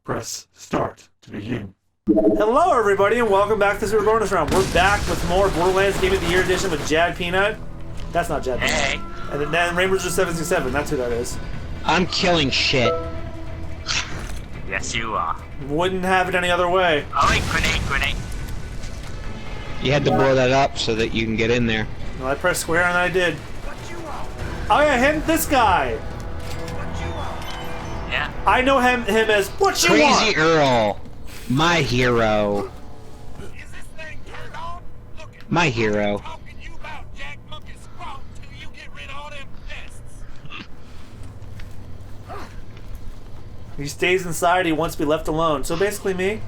Press start to begin. Hello, everybody, and welcome back to Super Bonus Round. We're back with more Borderlands Game of the Year edition with Jad Peanut. That's not Jad Peanut. Hey. And then Rainbow 767. That's who that is. I'm killing shit. Yes, you are. Wouldn't have it any other way. Oh, wait, grenade. You had to blow that up so that you can get in there. Well, I pressed square and I did. Oh yeah, this guy. Yeah. I know him as what you want. Crazy Earl, my hero. My hero. He stays inside. He wants to be left alone. So basically, me.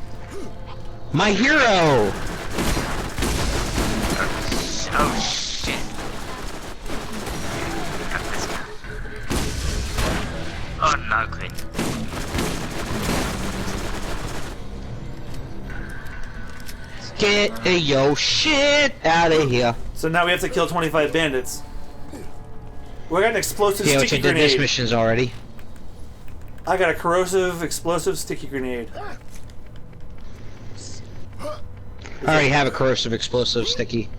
My hero. Oh shit. Got this guy. Oh no, Quinn. Get your shit out of here. So now we have to kill 25 bandits. We got an explosive Yeah, which I sticky did this grenade. missions already. I got a corrosive, explosive, sticky grenade. I already have a corrosive, explosive, sticky.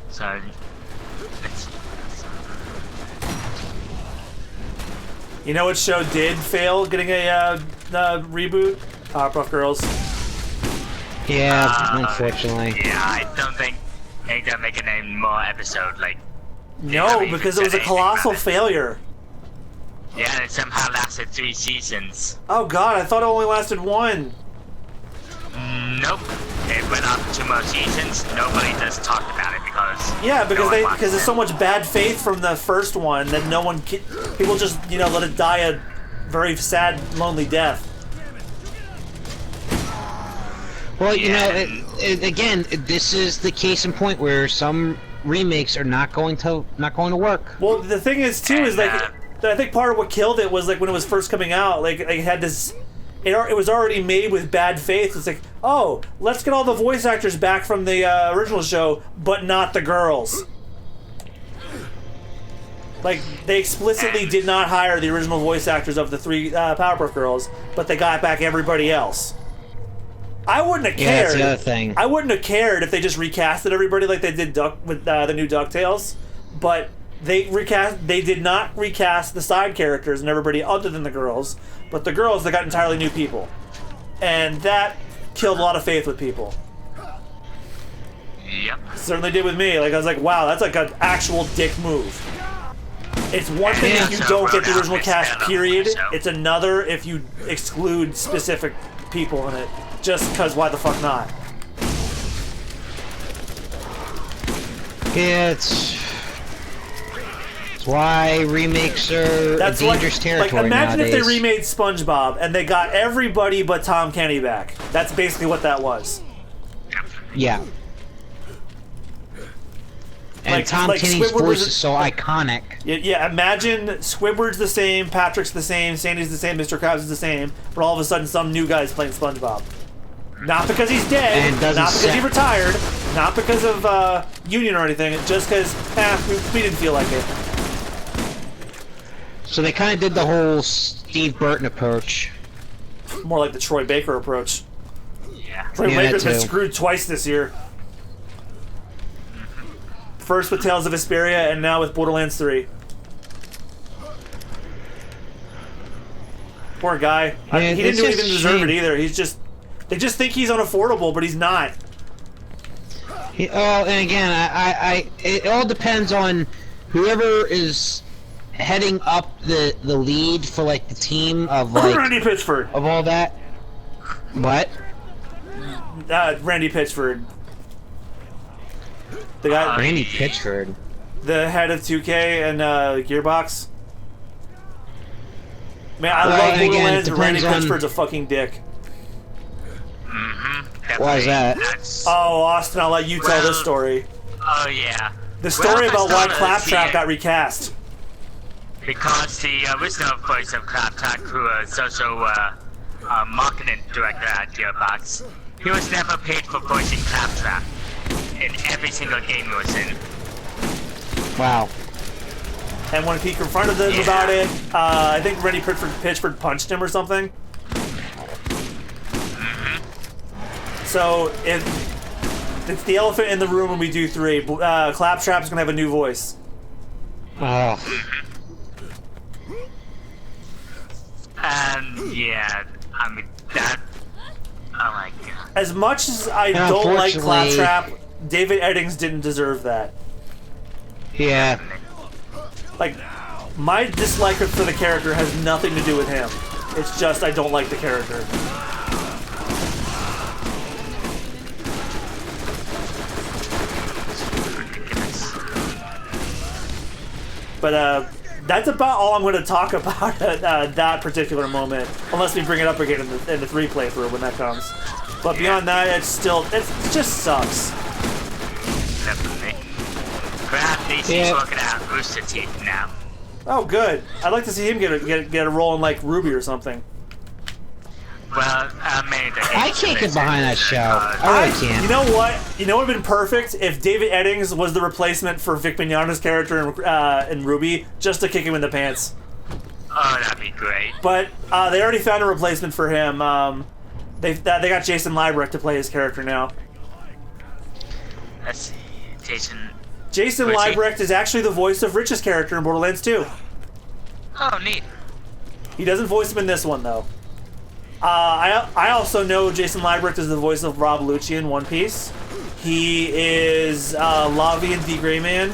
So, let's see. You know what show did fail getting a reboot? Powerpuff Girls. Yeah, unfortunately. Yeah, I don't think they're gonna make it any more episode, like... No, because it was a colossal failure. Yeah, and it somehow lasted 3 seasons. Oh god, I thought it only lasted one. Nope. It went on 2 more seasons. Nobody just talked about it because... Yeah, because no one watched there's it. so much bad faith from the first one that no one people just let it die a very sad, lonely death. Well, you know, again, this is the case in point where some remakes are not going to work. Well, the thing is too is like I think part of what killed it was like when it was first coming out, like it had this. It was already made with bad faith. It's like, oh, let's get all the voice actors back from the original show, but not the girls. Like, they explicitly did not hire the original voice actors of the 3 Powerpuff Girls, but they got back everybody else. I wouldn't have cared. Yeah, that's the other thing. I wouldn't have cared if they just recasted everybody like they did with the new DuckTales, but they did not recast the side characters and everybody other than the girls, but the girls, they got entirely new people. And that killed a lot of faith with people. Yep. Certainly did with me. Like, I was like, wow, that's like an actual dick move. It's one thing if you don't get the original cast, period. It's another if you exclude specific people in it. Just because why the fuck not? Yeah, it's why remakes are a dangerous territory like, imagine nowadays. if they remade SpongeBob and they got everybody but Tom Kenny back. That's basically what that was. Yeah. And Like- Tom like Kenny's Squidward voice was- is so iconic. Yeah, imagine Squidward's the same, Patrick's the same, Sandy's the same, Mr. Krabs is the same, but all of a sudden some new guy's playing SpongeBob. Not because he's dead, And doesn't not because he sa- retired, not because of union or anything, just because we didn't feel like it. So they kind of did the whole Steve Burton approach. More like the Troy Baker approach. Yeah. Troy Yeah, Baker's that been too. screwed twice this year. First with Tales of Vesperia, and now with Borderlands 3. Poor guy. Yeah, He didn't it's do just anything to deserve shame. it either. He's just... They just think he's unaffordable, but he's not. Oh, and again, it all depends on whoever is heading up the lead for like the team of like Randy Pitchford. of all that. What? Randy Pitchford. The guy... Randy Pitchford. the head of 2K and Gearbox. Man, I Well, love and again, Borderlands, but Randy depends on- Pitchford's a fucking dick. Why is that? Oh, Austin, I'll let you tell this Well- story. Oh yeah. The story Well, about why first Claptrap see got it. recast. Because the original voice of Claptrap, who was also marketing director at Gearbox, He was never paid for voicing Claptrap in every single game he was in. Wow. And when he confronted them about it, I think Randy Pitchford punched him or something. So it's the elephant in the room when we do 3. Claptrap's gonna have a new voice. Oh. Yeah, I mean, that... Oh my god. As much as I don't like Claptrap, David Eddings didn't deserve that. Yeah. Like, my dislike for the character has nothing to do with him. It's just I don't like the character. But that's about all I'm going to talk about at that particular moment, unless we bring it up again in the 3 playthrough when that comes. But beyond that, it just sucks. Definitely. Perhaps he's working out Rooster Teeth now. Oh, good. I'd like to see him get a role in like Ruby or something. Well, I can't get behind that show. I really can't. You know what? You know what would have been perfect if David Eddings was the replacement for Vic Mignogna's character in Ruby, just to kick him in the pants. Oh, that'd be great. But they already found a replacement for him. They got Jason Liebrecht to play his character now. Let's see, Jason Liebrecht is actually the voice of Rich's character in Borderlands 2. Oh, neat. He doesn't voice him in this one though. I also know Jason Liebrecht is the voice of Rob Lucci in One Piece. He is Lavi in The Gray Man.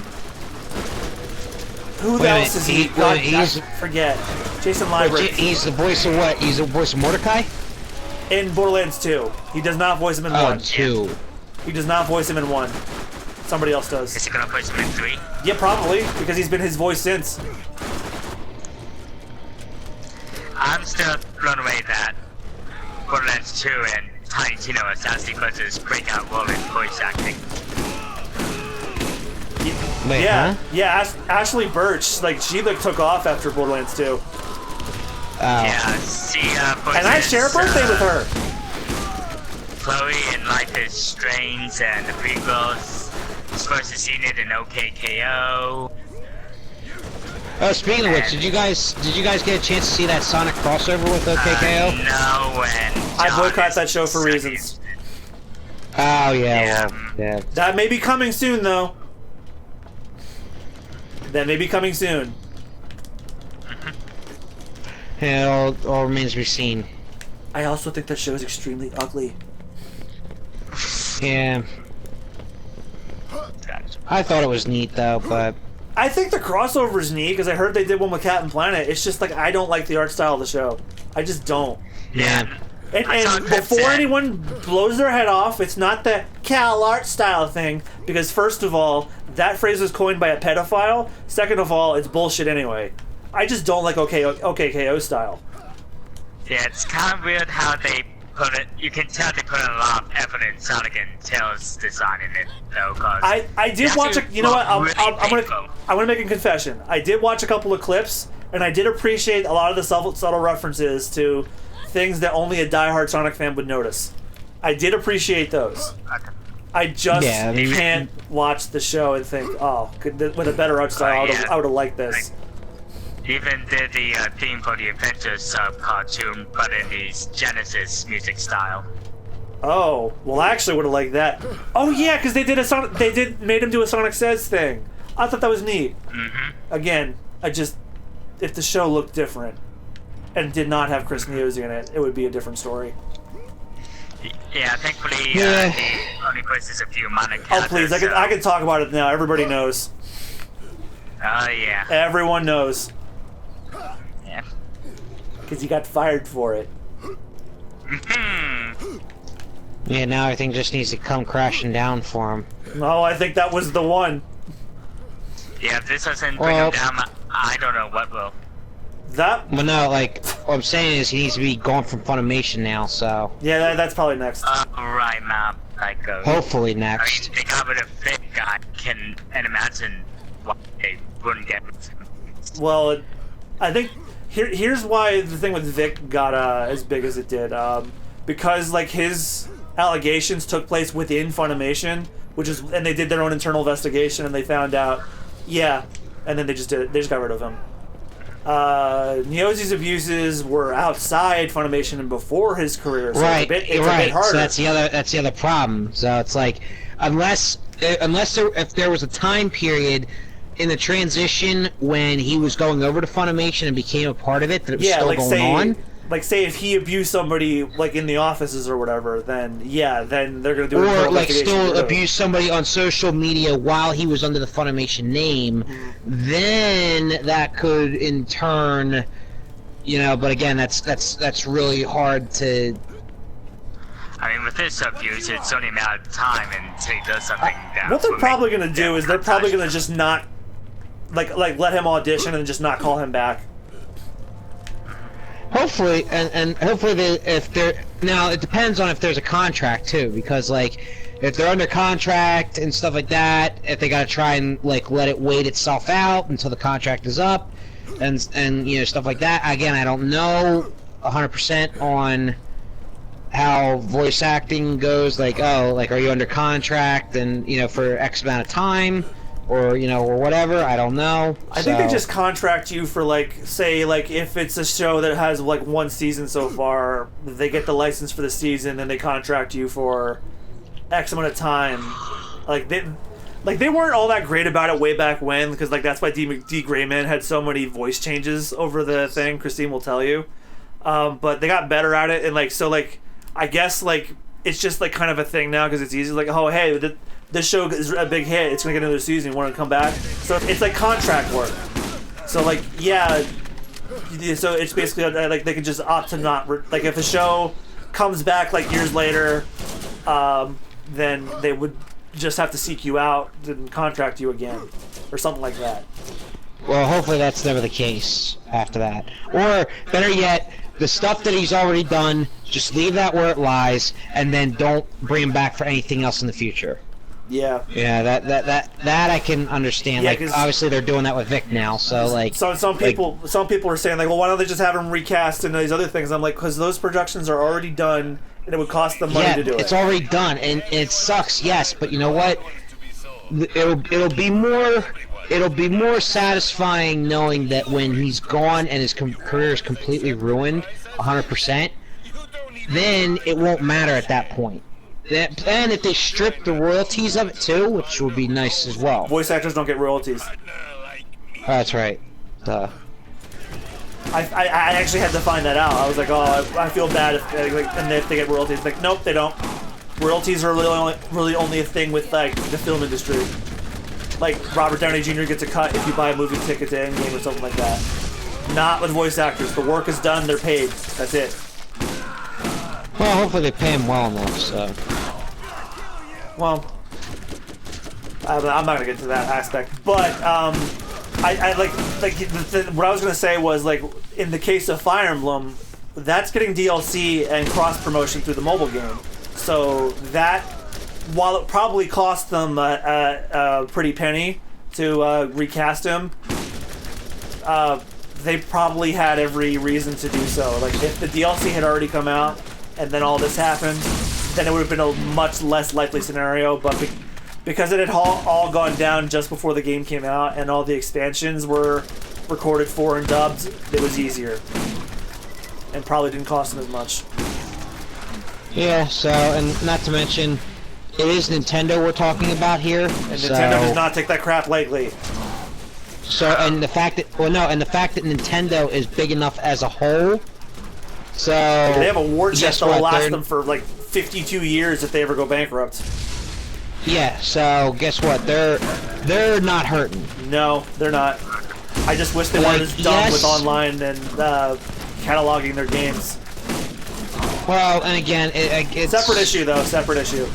Who else is he? I forget. Jason Liebrecht. He's the voice of what? He's the voice of Mordecai? In Borderlands 2. He does not voice him in 1. 2. He does not voice him in 1. Somebody else does. Is he gonna voice him in 3? Yeah, probably, because he's been his voice since. I'm still blown away that Borderlands 2 and Tiny Tina was actually going to breakout role in voice acting. Wait, yeah, huh? yeah. Ashley Birch, like she took off after Borderlands 2. Yeah, she voices, and I share a birthday with her. Chloe in Life is Strange and the prequels. She's supposed to seen it in OKKO. Oh, speaking of which, did you guys get a chance to see that Sonic crossover with OKKO? No, and I boycott that show for reasons. Oh yeah, yeah. That may be coming soon, though. That may be coming soon. Yeah, all remains to be seen. I also think that show is extremely ugly. Yeah. I thought it was neat though, but I think the crossover is neat because I heard they did one with Captain Planet. It's just like I don't like the art style of the show. I just don't. Yeah. And before anyone blows their head off, it's not the Cal art style thing because first of all, that phrase was coined by a pedophile. Second of all, it's bullshit anyway. I just don't like OKKO style. Yeah, it's kind of weird how they put it. You can tell they put a lot of effort in Sonic and Tails designing it, though. Cause I did watch a. You know what? I'm painful. gonna make a confession. I did watch a couple of clips, and I did appreciate a lot of the subtle references to things that only a diehard Sonic fan would notice. I did appreciate those. I just can't watch the show and think, oh, with a better art style, I would have liked this. Even did the theme for the Adventures cartoon, but in the Genesis music style. Oh, well, I actually would have liked that. Oh yeah, because they made him do a Sonic Says thing. I thought that was neat. Again, if the show looked different and did not have Chris Neozy in it, it would be a different story. Yeah, thankfully, the only voices a few minor characters. Oh please, I can talk about it now. Everybody knows. Oh yeah. Everyone knows. Yeah. Because he got fired for it. Yeah, now everything just needs to come crashing down for him. No, I think that was the one. Yeah, if this doesn't bring him down, I don't know what will. Well, no, like, what I'm saying is he needs to be gone from Funimation now, so... Yeah, that's probably next. Right, man. Like, hopefully I next. mean, they got rid of Vic, I can imagine why they wouldn't get rid of him. Well, I think here's why the thing with Vic got as big as it did. Because like his allegations took place within Funimation, and they did their own internal investigation, and they found out, yeah, and then they just got rid of him. Nyozi's abuses were outside Funimation and before his career, so right, it's a right. bit harder. So that's the other problem. So it's like, if there was a time period in the transition when he was going over to Funimation and became a part of it, that it was still going on. Like, say if he abused somebody, like, in the offices or whatever, then they're gonna do. Or like still abuse somebody on social media while he was under the Funimation name, then that could in turn, But again, that's really hard to. I mean, with this abuse, it's only a matter of time until he does something that. What they're probably gonna do is they're probably gonna just not, like let him audition and just not call him back. Hopefully, and hopefully now it depends on if there's a contract too, because like if they're under contract and stuff like that, if they gotta try and like let it wait itself out until the contract is up, and stuff like that. Again, I don't know 100% on how voice acting goes. Like, are you under contract and for X amount of time? Or or whatever, I don't know. I think they just contract you for say if it's a show that has one season so far, they get the license for the season, and they contract you for X amount of time. They weren't all that great about it way back when, because that's why D. Grayman had so many voice changes over the thing. Christine will tell you, but they got better at it, and I guess it's just kind of a thing now because it's easy. Oh hey. This show is a big hit. It's gonna get another season. You want to come back? So it's like contract work. So so it's basically they can just opt to not if a show comes back years later, then they would just have to seek you out and contract you again, or something like that. Well, hopefully that's never the case after that. Or better yet, the stuff that he's already done, just leave that where it lies, and then don't bring him back for anything else in the future. Yeah. Yeah, that I can understand. Yeah, obviously they're doing that with Vic now, so So some people are saying well, why don't they just have him recast and these other things? I'm because those productions are already done, and it would cost them money to do it. It's already done, and it sucks, yes, but you know what? It'll be more satisfying knowing that when he's gone and his career is completely ruined, 100%, then it won't matter at that point. And if they strip the royalties of it too, which would be nice as well. Voice actors don't get royalties. Oh, that's right. I actually had to find that out. I was I feel bad if they get royalties. Nope, they don't. Royalties are really only a thing with the film industry. Robert Downey Jr. gets a cut if you buy a movie ticket to Endgame or something like that. Not with voice actors. The work is done. They're paid. That's it. Well, hopefully they pay him well enough, so. Well, I'm not gonna get to that aspect, but what I was gonna say was in the case of Fire Emblem, that's getting DLC and cross promotion through the mobile game. So that, while it probably cost them a pretty penny to recast him, they probably had every reason to do so. If the DLC had already come out and then all this happened, then it would have been a much less likely scenario, but because it had all gone down just before the game came out and all the expansions were recorded for and dubbed, it was easier. And probably didn't cost them as much. Yeah, so, and not to mention, it is Nintendo we're talking about here. And Nintendo does not take that crap lightly. So, and the fact that Nintendo is big enough as a whole, so... They have a war chest that will last them for 52 years if they ever go bankrupt. Yeah, so guess what? They're not hurting. No, they're not. I just wish they weren't as dumb with online and cataloging their games. Well, and again, it's... Separate issue, though. Separate issue.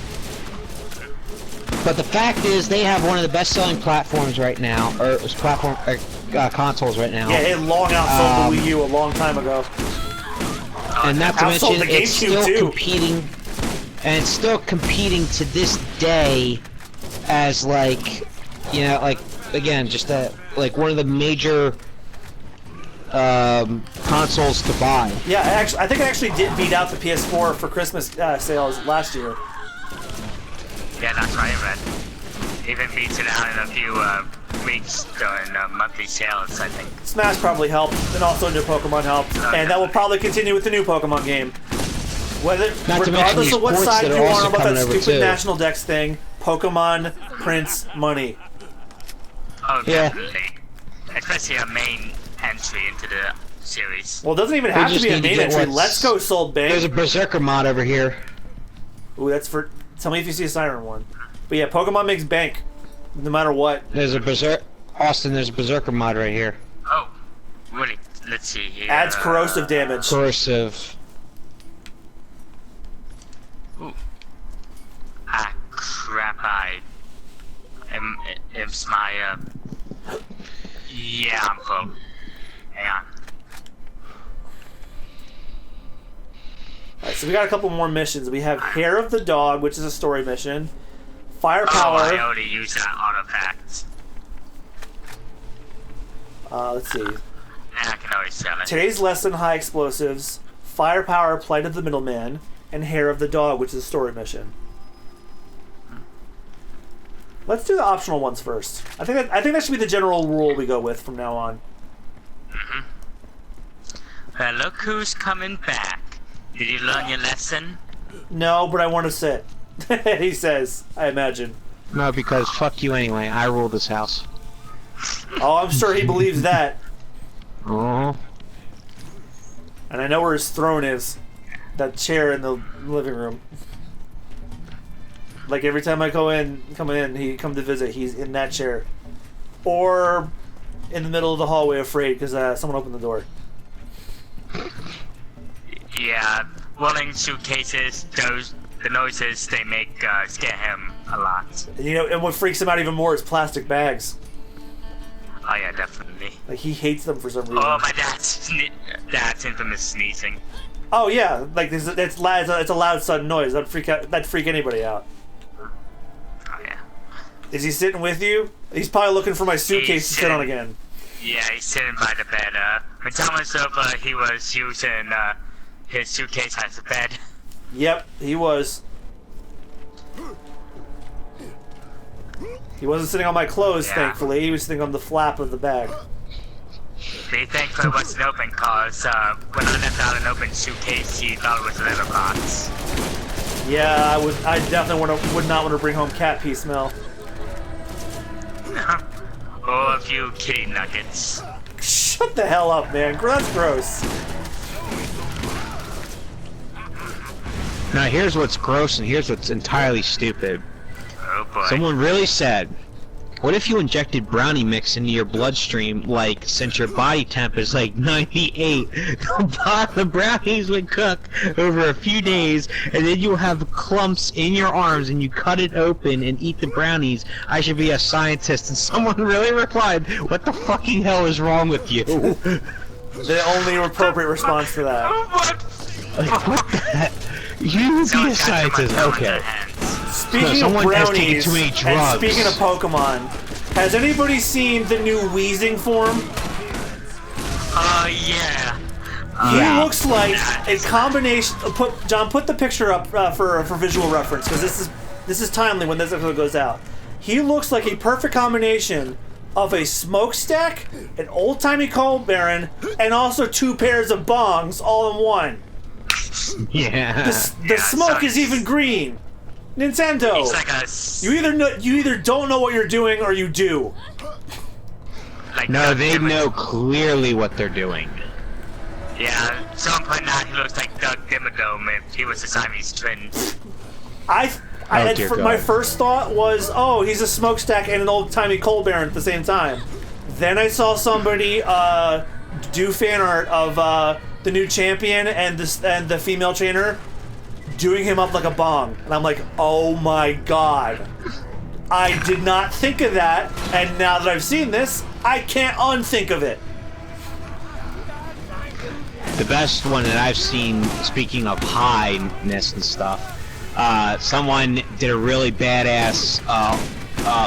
But the fact is, they have one of the best-selling platforms right now, or consoles right now. Yeah, it long outsold the Wii U a long time ago. And not to mention, it's still too. competing, and it's still competing to this day as again, just one of the major consoles to buy. Yeah, I think I actually did beat out the PS4 for Christmas sales last year. Yeah, that's what I read. Even beats it out in a few weeks during monthly sales, I think. Smash probably helped, and also new Pokemon helped, and that will probably continue with the new Pokemon game. Regardless of what side you are about that stupid National Dex thing, Pokemon prints money. Oh, definitely. Especially a main entry into the series. Well, it doesn't even have to be a main entry. Let's Go sold bang. There's a Berserker mod over here. Ooh, that's for... Tell me if you see a Siren one. But yeah, Pokemon makes bank, no matter what. There's a Austin, there's a Berserker mod right here. Oh, really? Let's see here. Adds corrosive damage. Corrosive. Ooh. Ah, crap, it's my, yeah, I'm close. Hang on. Alright, so we got a couple more missions. We have Hair of the Dog, which is a story mission. Firepower. Oh, I already used that artifact. Let's see. And I can always sell it. Today's lesson, High Explosives. Firepower, Plight of the Middleman. And Hair of the Dog, which is a story mission. Let's do the optional ones first. I think that should be the general rule we go with from now on. Well, look who's coming back. Did you learn your lesson? No, but I want to sit. He says, I imagine. No, because fuck you anyway. I rule this house. Oh, I'm sure he believes that. Oh. And I know where his throne is. That chair in the living room. Like every time I come in, he come to visit, he's in that chair. Or in the middle of the hallway afraid because someone opened the door. Yeah, rolling suitcases, the noises they make scare him a lot. You know, and what freaks him out even more is plastic bags. Oh yeah, definitely. Like he hates them for some reason. Oh, my dad's infamous sneezing. Oh yeah, like it's a loud sudden noise. That'd freak anybody out. Oh yeah. Is he sitting with you? He's probably looking for my suitcase to sit on again. Yeah, he's sitting by the bed. When Tom was over, he was using his suitcase as a bed. Yep, he was. He wasn't sitting on my clothes, thankfully. He was sitting on the flap of the bag. Be thankful it wasn't open, cause when I left out an open suitcase, he thought it was a litter box. Yeah, I definitely would not want to bring home cat pee smell. Or a few kitty nuggets. Shut the hell up, man. That's gross. Now here's what's gross and here's what's entirely stupid. Oh boy. Someone really said, what if you injected brownie mix into your bloodstream, like, since your body temp is like 98, the brownies would cook over a few days, and then you'll have clumps in your arms, and you cut it open and eat the brownies. I should be a scientist. And someone really replied, what the fucking hell is wrong with you? The only appropriate response to that. Like, what the You would be a scientist, okay. Speaking of brownies, and speaking of Pokemon, has anybody seen the new Weezing form? Yeah. He looks like a combination. John, put the picture up for visual reference, because this is timely when this episode goes out. He looks like a perfect combination of a smokestack, an old-timey coal baron, and also 2 pairs of bongs all in one. Yeah. The smoke is even green. Nintendo. He's like You either don't know what you're doing or you do. Like no, they know clearly what they're doing. Yeah, some point now he looks like Doug Dimmadome if he was a Siamese twin. My first thought was, oh, he's a smokestack and an old-timey coal baron at the same time. Then I saw somebody do fan art of the new champion and the female trainer doing him up like a bong, and I'm like, oh my god, I did not think of that, and now that I've seen this, I can't unthink of it. The best one that I've seen, speaking of highness and stuff, someone did a really badass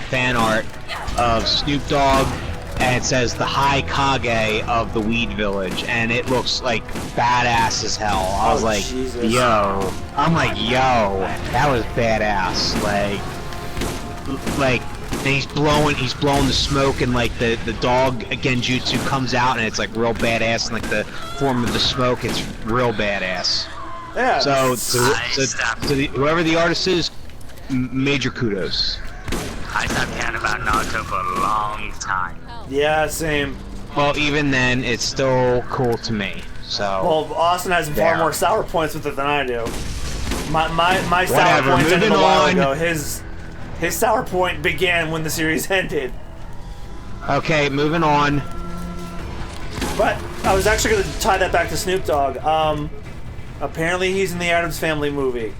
fan art of Snoop Dogg and it says the High Kage of the Weed Village, and it looks like badass as hell. I was like, Jesus. yo. I'm like, yo, that was badass. Like, and he's blowing the smoke, and like the dog genjutsu comes out, and it's like real badass, and like the form of the smoke, it's real badass. Yeah. So whoever the artist is, major kudos. I stopped caring about Naruto for a long time. Yeah, same. Well, even then, it's still cool to me. So. Well, Austin has far more sour points with it than I do. My sour Whatever, points ended a moving while on. ago. His sour point began when the series ended. Okay, moving on. But I was actually going to tie that back to Snoop Dogg. Apparently he's in the Addams Family movie.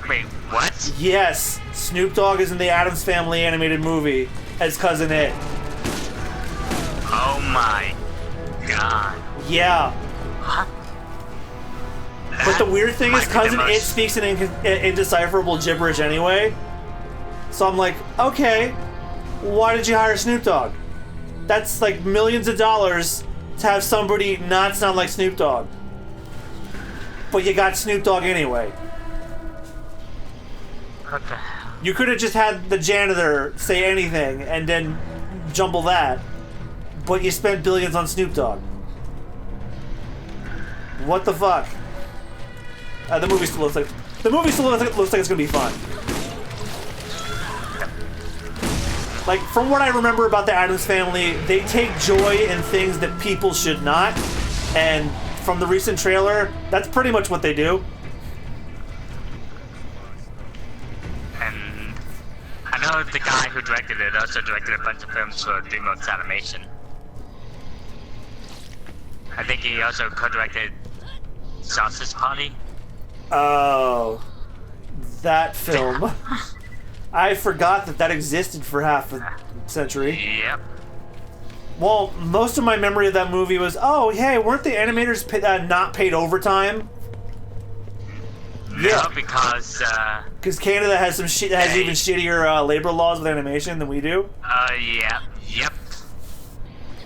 Wait, what? Yes, Snoop Dogg is in the Addams Family animated movie as Cousin It. Oh my god. Yeah. What? But the weird thing is, Might be the Cousin It most- speaks in indecipherable gibberish anyway. So I'm like, okay, why did you hire Snoop Dogg? That's like millions of dollars to have somebody not sound like Snoop Dogg. But you got Snoop Dogg anyway. What the hell? You could have just had the janitor say anything and then jumble that. But you spent billions on Snoop Dogg. What the fuck? The movie still looks like it's gonna be fun. Like, from what I remember about the Addams Family, they take joy in things that people should not. And from the recent trailer, that's pretty much what they do. And I know the guy who directed it also directed a bunch of films for DreamWorks Animation. I think he also co-directed Sausage Party. Oh, that film. I forgot that existed for half a century. Yep. Well, most of my memory of that movie was, oh, hey, weren't the animators not paid overtime? No, because Because Canada has has even shittier labor laws with animation than we do. yep.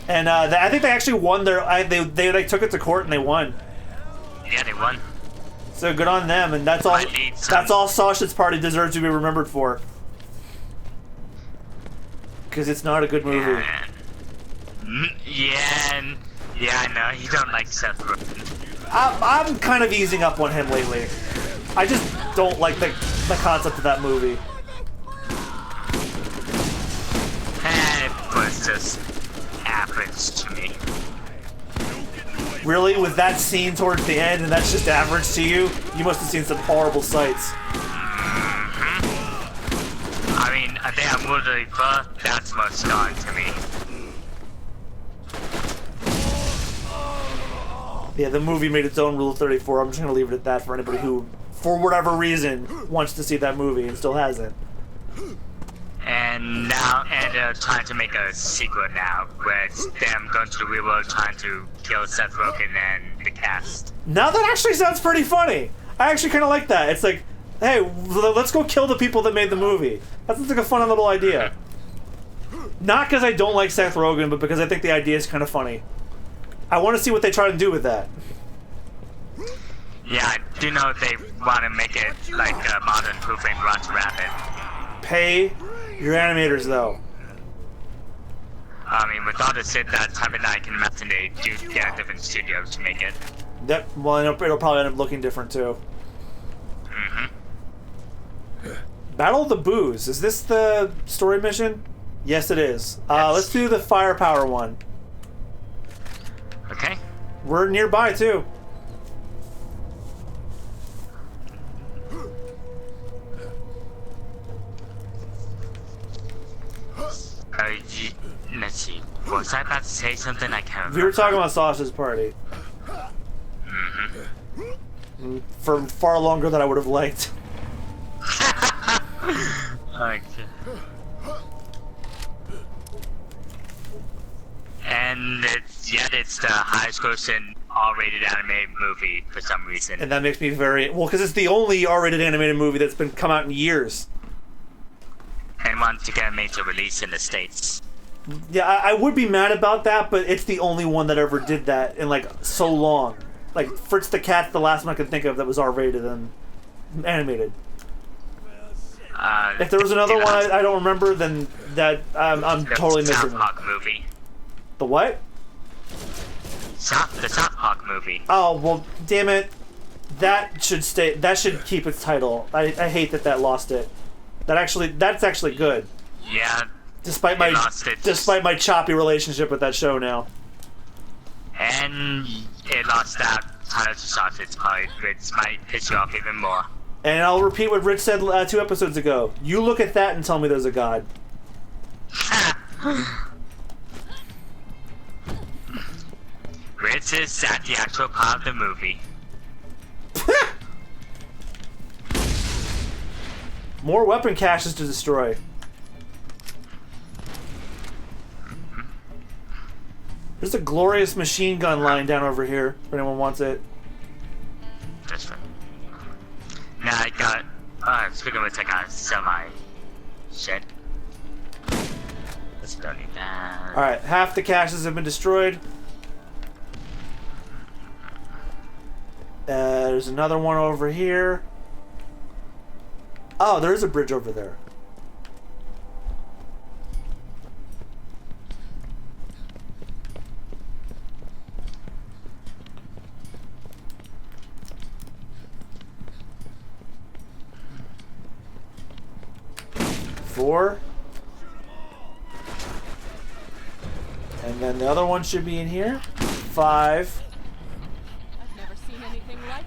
And I think they actually won they like took it to court and they won. Yeah, they won. So good on them, and that's all. I need some- That's all Sausage Party deserves to be remembered for. Because it's not a good movie. Yeah, I know. You don't like Seth Rogen. I'm kind of easing up on him lately. I just don't like the concept of that movie. It was just average to me. Really, with that scene towards the end, and that's just average to you? You must have seen some horrible sights. I mean, I think I'm really far. That's most scarring to me. Yeah, the movie made its own Rule 34. I'm just gonna leave it at that for anybody who, for whatever reason, wants to see that movie and still hasn't. And they're trying to make a sequel now, where it's them going to the real world trying to kill Seth Rogen and the cast. Now that actually sounds pretty funny. I actually kind of like that. It's like, hey, let's go kill the people that made the movie. That sounds like a fun little idea. Not because I don't like Seth Rogen, but because I think the idea is kind of funny. I want to see what they try to do with that. Yeah, I do know they want to make it like a modern Who Framed Roger Rabbit. Pay your animators, though. I mean, with all the shit that's happened, I can imagine they do get a different studio to make it. Well, it'll probably end up looking different, too. Battle of the Boos. Is this the story mission? Yes, it is. Yes. Let's do the firepower one. Okay. We're nearby, too. Let's see. Was I about to say something? I can't remember. We were talking about Sausage Party. For far longer than I would have liked. Okay. And it's the highest grossing R-rated anime movie for some reason. And that makes me very... Well, because it's the only R-rated animated movie that's been come out in years. And want to get a major release in the States. Yeah, I would be mad about that, but it's the only one that ever did that in like so long. Like Fritz the Cat's the last one I could think of that was R-rated and animated. If there was another one I don't remember, then that I'm totally missing. The South Park movie. The what? The South Park movie. Oh well, damn it! That should stay. That should keep its title. I hate that lost it. That's actually good. Yeah. Despite my choppy relationship with that show now. And it lost that title to Sausage Party, which might piss you off even more. And I'll repeat what Rich said 2 episodes ago. You look at that and tell me there's a god. Rich is at the actual part of the movie. More weapon caches to destroy. There's a glorious machine gun lying down over here, if anyone wants it. That's right. Now I got, speaking of which, I gotta sell my shit. Let's don't need that. Alright, half the caches have been destroyed. There's another one over here. Oh, there is a bridge over there. Four. And then the other one should be in here. 5. I've never seen anything like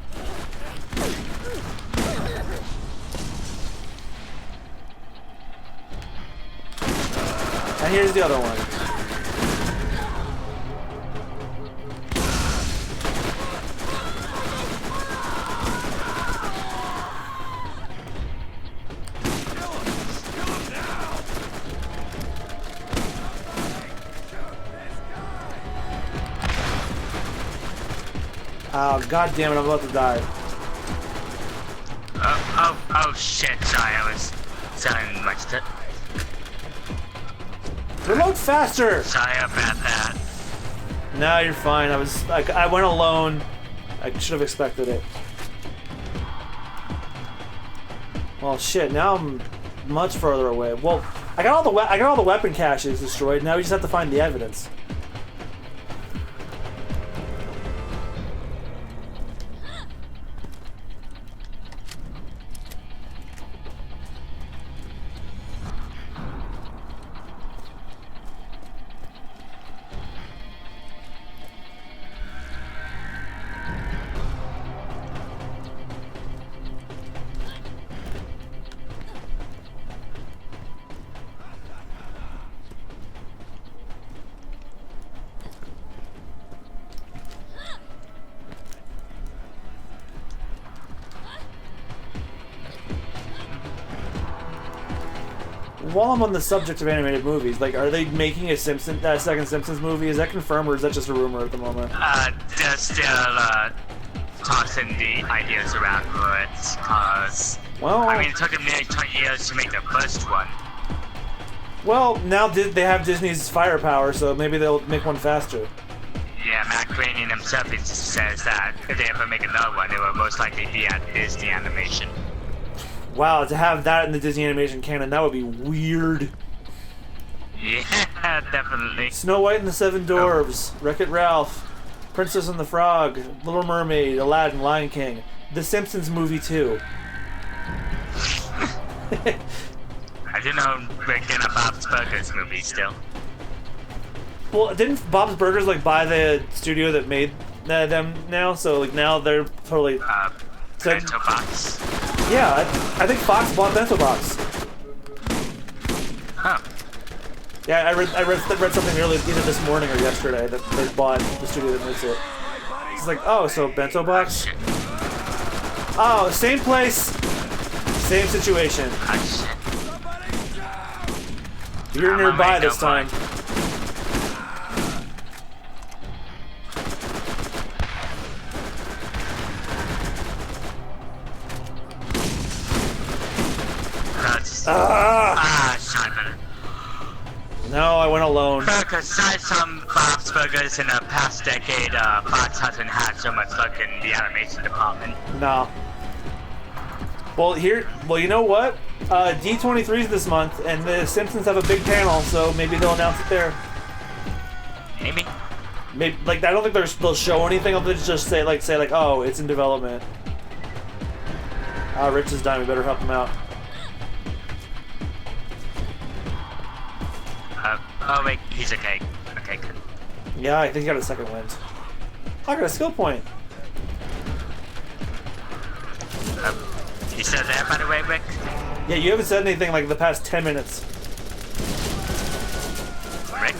And here's the other one. Oh, god damn it, I'm about to die. Oh shit, sorry, I was selling much to... Reload faster! Sorry about that. No, you're fine. I went alone. I should have expected it. Well, shit. Now I'm much further away. Well, I got all the weapon caches destroyed. Now we just have to find the evidence. While I'm on the subject of animated movies, like, are they making a second Simpsons movie? Is that confirmed, or is that just a rumor at the moment? They're still, tossing the ideas around for it, cause... Well, I mean, it took them nearly 20 years to make the first one. Well, now they have Disney's firepower, so maybe they'll make one faster. Yeah, Matt Groening himself says that if they ever make another one, it will most likely be at Disney Animation. Wow, to have that in the Disney animation canon, that would be weird. Yeah, definitely. Snow White and the Seven Dwarfs, Wreck-It Ralph, Princess and the Frog, Little Mermaid, Aladdin, Lion King, The Simpsons movie 2. I didn't know we're getting a Bob's Burgers movie still. Well, didn't Bob's Burgers like buy the studio that made them now? So like now they're totally. Bento Box. Yeah, I think Fox bought Bento Box. Huh. Yeah, I read something earlier, either this morning or yesterday, that they bought the studio that makes it. It's like, oh, so Bento Box? Oh, same place, same situation. You're nearby this time. Simon. No, I went alone. aside from Bob's Burgers in the past decade, Fox hasn't had so much luck in the animation department. No. Well, you know what? D23 is this month, and the Simpsons have a big panel, so maybe they'll announce it there. Maybe. Maybe, like, I don't think they'll show anything. They'll just say like, oh, it's in development. Rich is dying. We better help him out. Oh wait, he's okay. Okay, good. Yeah, I think he got a second wind. I got a skill point. You still there, by the way, Rick? Yeah, you haven't said anything like the past 10 minutes. Rick?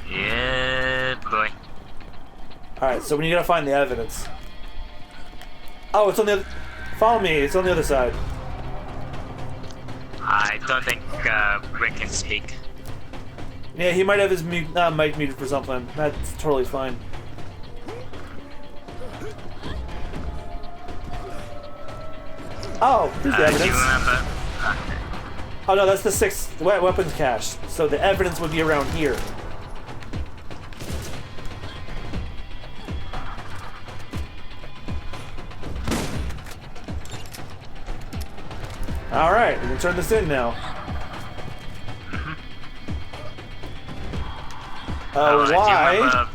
Yeah, boy. Alright, so when you gotta find the evidence. Oh, it's on the other... Follow me, it's on the other side. I don't think Rick can speak. Yeah, he might have his mic muted for something. That's totally fine. Oh, here's the Do evidence. you remember? Oh no, that's the 6th weapons cache. So the evidence would be around here. Alright, we can turn this in now. I do Why remember-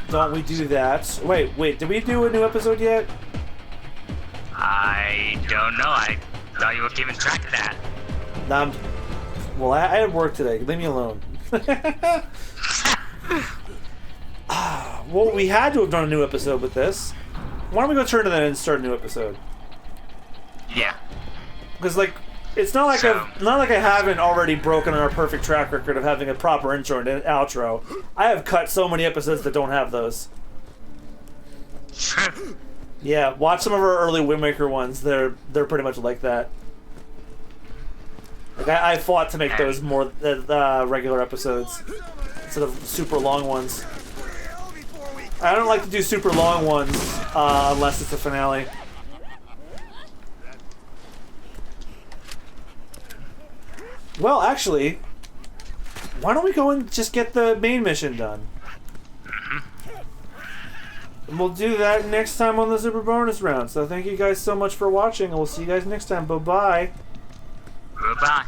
don't we do that? Wait, did we do a new episode yet? I don't know. I thought you were keeping track of that. Well, I had work today. Leave me alone. Well, we had to have done a new episode with this. Why don't we go turn it in and start a new episode? Yeah. Because, like, it's not like So- I haven't already broken our perfect track record of having a proper intro and an outro. I have cut so many episodes that don't have those. Yeah, watch some of our early Wind Waker ones. They're pretty much like that. Like I fought to make those more regular episodes instead of super long ones. I don't like to do super long ones unless it's a finale. Well, actually, why don't we go and just get the main mission done? And we'll do that next time on the Super Bonus Round. So thank you guys so much for watching, and we'll see you guys next time. Bye-bye. Goodbye.